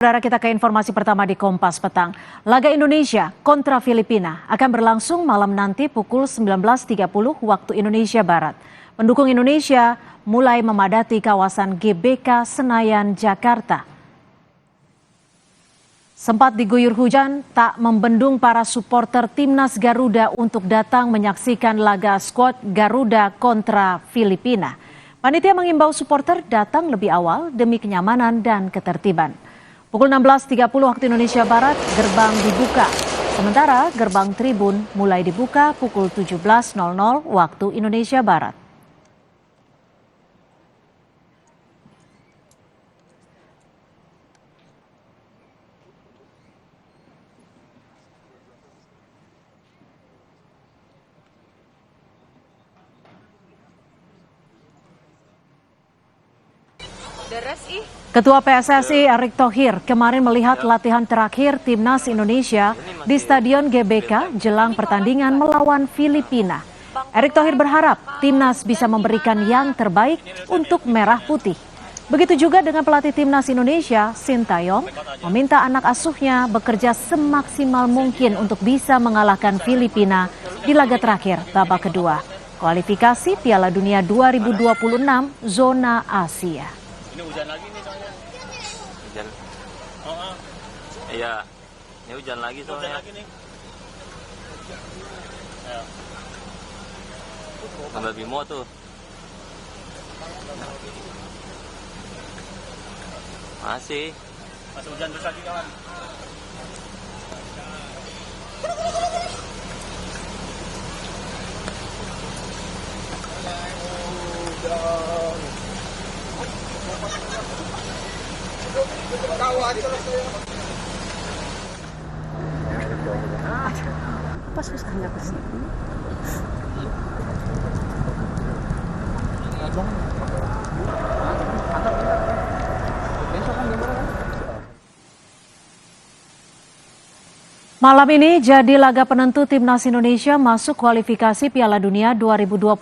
Saudara, kita ke informasi pertama di Kompas Petang. Laga Indonesia kontra Filipina akan berlangsung malam nanti pukul 19.30 waktu Indonesia Barat. Pendukung Indonesia mulai memadati kawasan GBK Senayan, Jakarta. Sempat diguyur hujan, tak membendung para supporter timnas Garuda untuk datang menyaksikan laga skuad Garuda kontra Filipina. Panitia mengimbau supporter datang lebih awal demi kenyamanan dan ketertiban. Pukul 16.30 waktu Indonesia Barat, gerbang dibuka. Sementara gerbang tribun mulai dibuka pukul 17.00 waktu Indonesia Barat. Ketua PSSI Erick Thohir kemarin melihat latihan terakhir timnas Indonesia di Stadion GBK jelang pertandingan melawan Filipina. Erick Thohir berharap timnas bisa memberikan yang terbaik untuk Merah Putih. Begitu juga dengan pelatih timnas Indonesia, Sintayong, meminta anak asuhnya bekerja semaksimal mungkin untuk bisa mengalahkan Filipina di laga terakhir babak kedua kualifikasi Piala Dunia 2026 zona Asia. Ini hujan lagi nih soalnya. Hujan. Iya. Ini hujan lagi soalnya. Hujan lagi nih. Ya. Tambah Bimo tuh. Masih hujan terus lagi kawan. Apa susahnya ke sini? Malam ini jadi laga penentu timnas Indonesia masuk kualifikasi Piala Dunia 2026.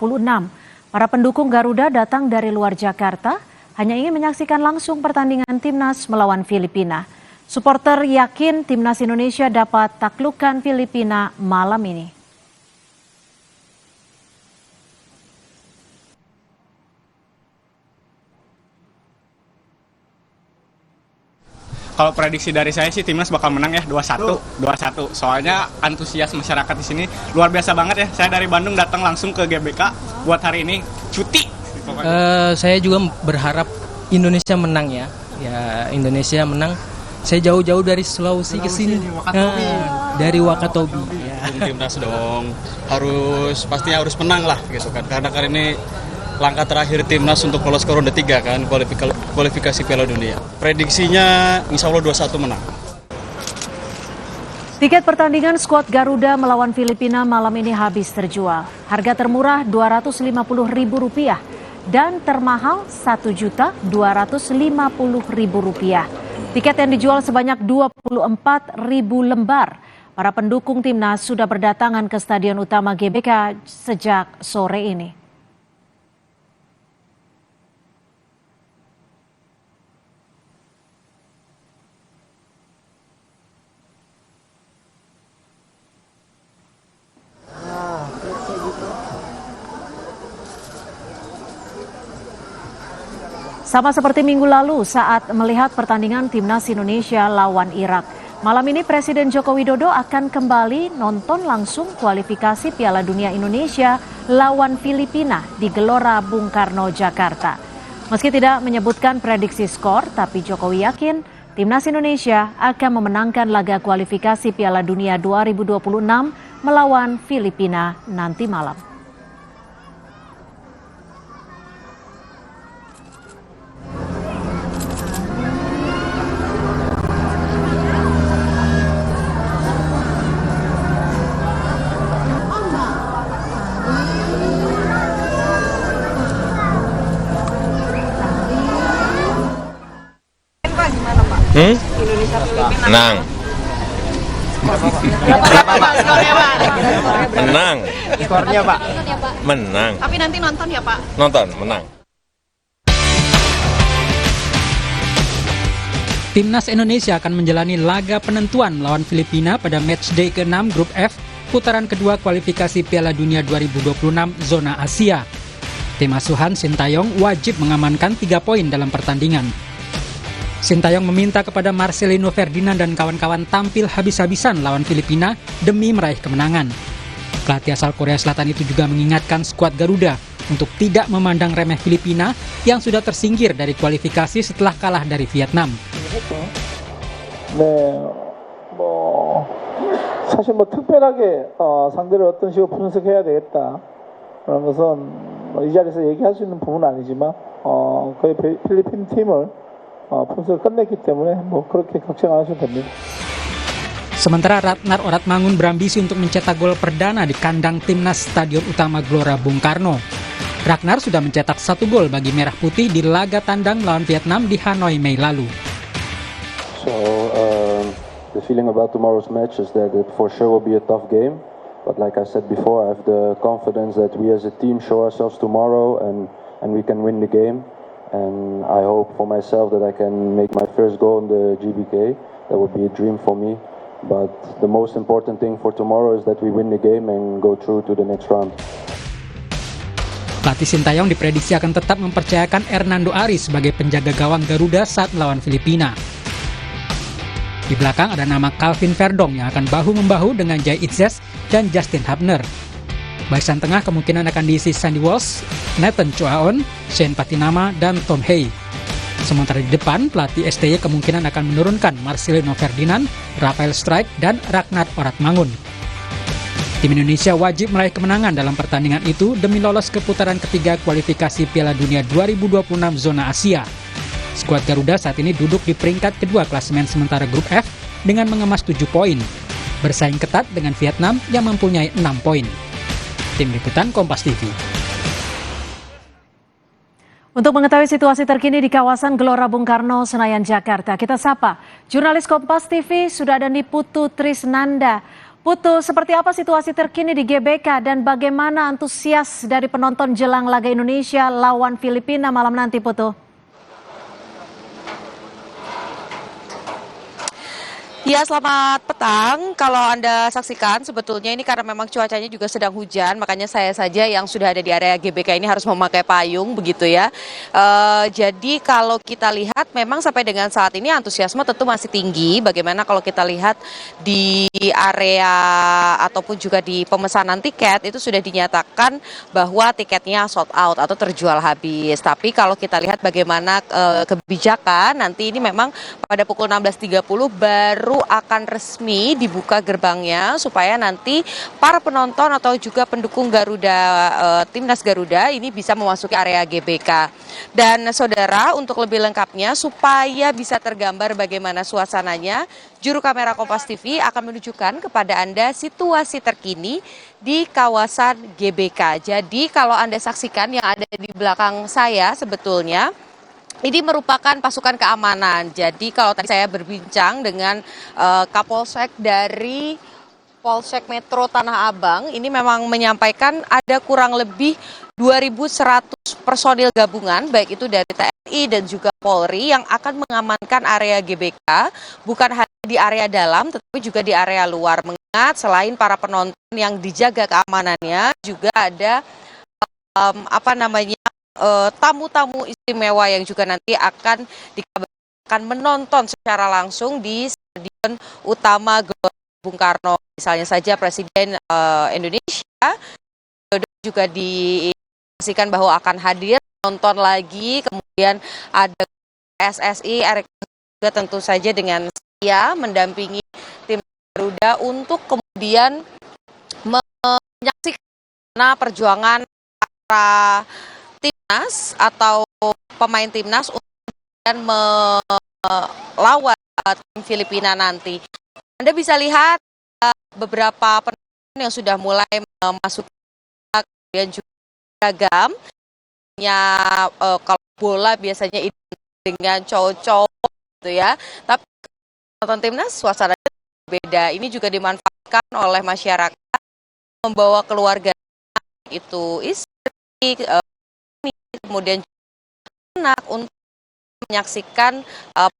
Para pendukung Garuda datang dari luar Jakarta hanya ingin menyaksikan langsung pertandingan timnas melawan Filipina. Supporter yakin timnas Indonesia dapat taklukkan Filipina malam ini. Kalau prediksi dari saya sih timnas bakal menang ya 2-1. Soalnya antusias masyarakat di sini luar biasa banget ya. Saya dari Bandung datang langsung ke GBK buat hari ini cuti. Saya juga berharap Indonesia menang ya. Ya Indonesia menang. Saya jauh-jauh dari Sulawesi ke sini. Dari Wakatobi. Ya. Timnas dong. Pasti harus menang lah gitu kan. Karena kali ini langkah terakhir timnas untuk lolos ke ronde 3 kan, kualifikasi Piala Dunia. Prediksinya insya Allah 2-1 menang. Tiket pertandingan skuad Garuda melawan Filipina malam ini habis terjual. Harga termurah Rp250.000 dan termahal Rp1.250.000. Tiket yang dijual sebanyak 24.000 lembar. Para pendukung timnas sudah berdatangan ke Stadion Utama GBK sejak sore ini. Sama seperti minggu lalu saat melihat pertandingan timnas Indonesia lawan Irak. Malam ini Presiden Joko Widodo akan kembali nonton langsung kualifikasi Piala Dunia Indonesia lawan Filipina di Gelora Bung Karno, Jakarta. Meski tidak menyebutkan prediksi skor, tapi Jokowi yakin timnas Indonesia akan memenangkan laga kualifikasi Piala Dunia 2026 melawan Filipina nanti malam. Menang. Berapa Pak skornya Pak? Menang. Skornya Pak? Menang. Tapi nanti nonton ya Pak? Nonton, menang. Timnas Indonesia akan menjalani laga penentuan melawan Filipina pada matchday ke-6 Grup F, putaran kedua kualifikasi Piala Dunia 2026 zona Asia. Tim asuhan Sintayong wajib mengamankan 3 poin dalam pertandingan. Sintayong meminta kepada Marcelino Ferdinand dan kawan-kawan tampil habis-habisan lawan Filipina demi meraih kemenangan. Pelatih asal Korea Selatan itu juga mengingatkan skuad Garuda untuk tidak memandang remeh Filipina yang sudah tersingkir dari kualifikasi setelah kalah dari Vietnam. 네, 사실 특별하게 상대를 어떤 식으로 분석해야 되겠다 그런 것은 이 자리에서 얘기할 수 있는 부분은 아니지만 거의 필리핀 팀을 분석을 끝냈기 때문에 그렇게 걱정 안 하셔도 됩니다. Sementara Ratnar Oratmangun berambisi untuk mencetak gol perdana di kandang timnas Stadion Utama Gelora Bung Karno. Ragnar sudah mencetak 1 gol bagi Merah Putih di laga tandang melawan Vietnam di Hanoi Mei lalu. So the feeling about tomorrow's match is that it for sure will be a tough game. But like I said before, I have the confidence that we as a team show ourselves tomorrow and we can win the game. And I hope for myself that I can make my first goal in the GBK. That would be a dream for me. But the most important thing for tomorrow is that we win the game and go through to the next round. Pelatih Sintayong diprediksi akan tetap mempercayakan Hernando Ari sebagai penjaga gawang Garuda saat melawan Filipina. Di belakang ada nama Calvin Verdong yang akan bahu-membahu dengan Jai Itzes dan Justin Hubner. Barisan tengah kemungkinan akan diisi Sandy Walsh, Nathan Choaon, Shane Patinama, dan Tom Hay. Sementara di depan, pelatih STY kemungkinan akan menurunkan Marcelino Ferdinand, Rafael Strijk, dan Ragnar Oratmangun. Tim Indonesia wajib meraih kemenangan dalam pertandingan itu demi lolos ke putaran ketiga kualifikasi Piala Dunia 2026 zona Asia. Skuad Garuda saat ini duduk di peringkat kedua klasemen sementara Grup F dengan mengemas 7 poin. Bersaing ketat dengan Vietnam yang mempunyai 6 poin. Tim Liputan Kompas TV. Untuk mengetahui situasi terkini di kawasan Gelora Bung Karno, Senayan, Jakarta, kita sapa jurnalis Kompas TV sudah ada di Putu Trisnanda. Putu, seperti apa situasi terkini di GBK dan bagaimana antusias dari penonton jelang laga Indonesia lawan Filipina malam nanti, Putu? Ya, selamat petang. Kalau Anda saksikan, sebetulnya ini karena memang cuacanya juga sedang hujan, makanya saya saja yang sudah ada di area GBK ini harus memakai payung, begitu ya. Jadi kalau kita lihat, memang sampai dengan saat ini antusiasme tentu masih tinggi. Bagaimana kalau kita lihat di area ataupun juga di pemesanan tiket, itu sudah dinyatakan bahwa tiketnya sold out atau terjual habis. Tapi kalau kita lihat bagaimana kebijakan, nanti ini memang pada pukul 16.30 baru akan resmi dibuka gerbangnya supaya nanti para penonton atau juga pendukung Garuda, timnas Garuda ini bisa memasuki area GBK. Dan saudara, untuk lebih lengkapnya supaya bisa tergambar bagaimana suasananya, juru kamera Kompas TV akan menunjukkan kepada Anda situasi terkini di kawasan GBK. Jadi kalau Anda saksikan yang ada di belakang saya sebetulnya ini merupakan pasukan keamanan. Jadi kalau tadi saya berbincang dengan Kapolsek dari Polsek Metro Tanah Abang, ini memang menyampaikan ada kurang lebih 2.100 personil gabungan, baik itu dari TNI dan juga Polri yang akan mengamankan area GBK, bukan hanya di area dalam, tetapi juga di area luar. Mengingat selain para penonton yang dijaga keamanannya, juga ada tamu-tamu istimewa yang juga nanti akan dikabarkan menonton secara langsung di Stadion Utama Gelora Bung Karno. Misalnya saja Presiden Indonesia juga diinformasikan bahwa akan hadir nonton lagi. Kemudian ada PSSI, Erick juga tentu saja dengan saya mendampingi tim Garuda untuk kemudian menyaksikan perjuangan para timnas atau pemain timnas untuk melawan tim Filipina nanti. Anda bisa lihat beberapa penonton yang sudah mulai memasuki, kemudian juga beragam. Kalau bola biasanya identik dengan cowok-cowok gitu ya. Tapi penonton timnas suasananya beda. Ini juga dimanfaatkan oleh masyarakat membawa keluarga, itu istri, kemudian anak untuk menyaksikan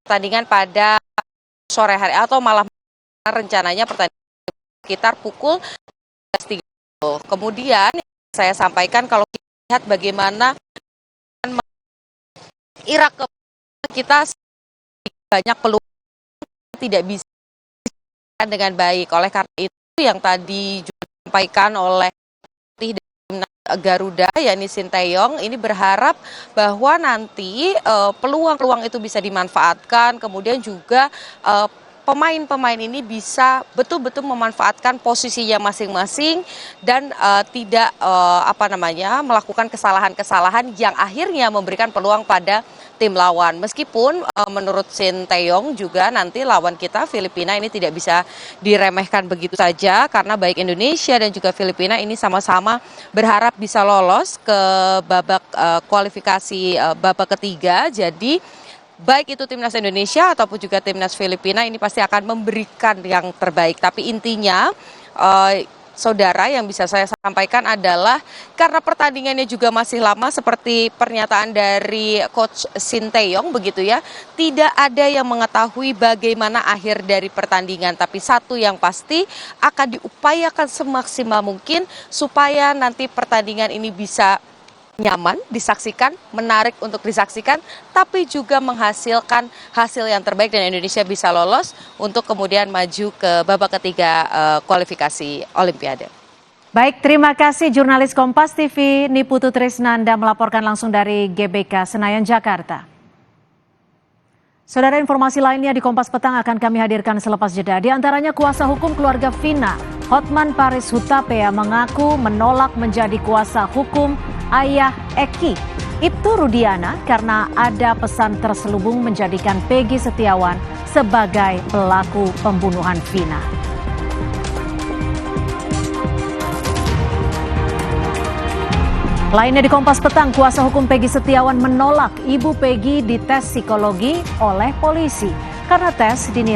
pertandingan pada sore hari atau malam rencananya pertandingan sekitar pukul 13.30. Kemudian saya sampaikan kalau kita lihat bagaimana Irak kita banyak peluang tidak bisa dengan baik. Oleh karena itu yang tadi juga disampaikan oleh Garuda yakni Sinteyong ini berharap bahwa nanti peluang-peluang itu bisa dimanfaatkan, kemudian juga pemain-pemain ini bisa betul-betul memanfaatkan posisinya masing-masing dan tidak melakukan kesalahan-kesalahan yang akhirnya memberikan peluang pada tim lawan. Meskipun menurut Sinteyong juga nanti lawan kita Filipina ini tidak bisa diremehkan begitu saja karena baik Indonesia dan juga Filipina ini sama-sama berharap bisa lolos ke babak kualifikasi babak ketiga. Jadi baik itu timnas Indonesia ataupun juga timnas Filipina ini pasti akan memberikan yang terbaik. Tapi intinya saudara yang bisa saya sampaikan adalah karena pertandingannya juga masih lama seperti pernyataan dari Coach Sinteyong begitu ya, tidak ada yang mengetahui bagaimana akhir dari pertandingan, tapi satu yang pasti akan diupayakan semaksimal mungkin supaya nanti pertandingan ini bisa nyaman disaksikan, menarik untuk disaksikan, tapi juga menghasilkan hasil yang terbaik dan Indonesia bisa lolos untuk kemudian maju ke babak ketiga kualifikasi Olimpiade. Baik, terima kasih jurnalis Kompas TV Niputu Trisnanda melaporkan langsung dari GBK Senayan, Jakarta. Saudara, informasi lainnya di Kompas Petang akan kami hadirkan selepas jeda. Di antaranya kuasa hukum keluarga Vina, Hotman Paris Hutapea mengaku menolak menjadi kuasa hukum ayah Eki, Ibtu Rudiana, karena ada pesan terselubung menjadikan Peggy Setiawan sebagai pelaku pembunuhan Vina. Lainnya di Kompas Petang, kuasa hukum Peggy Setiawan menolak ibu Peggy dites psikologi oleh polisi karena tes dinilai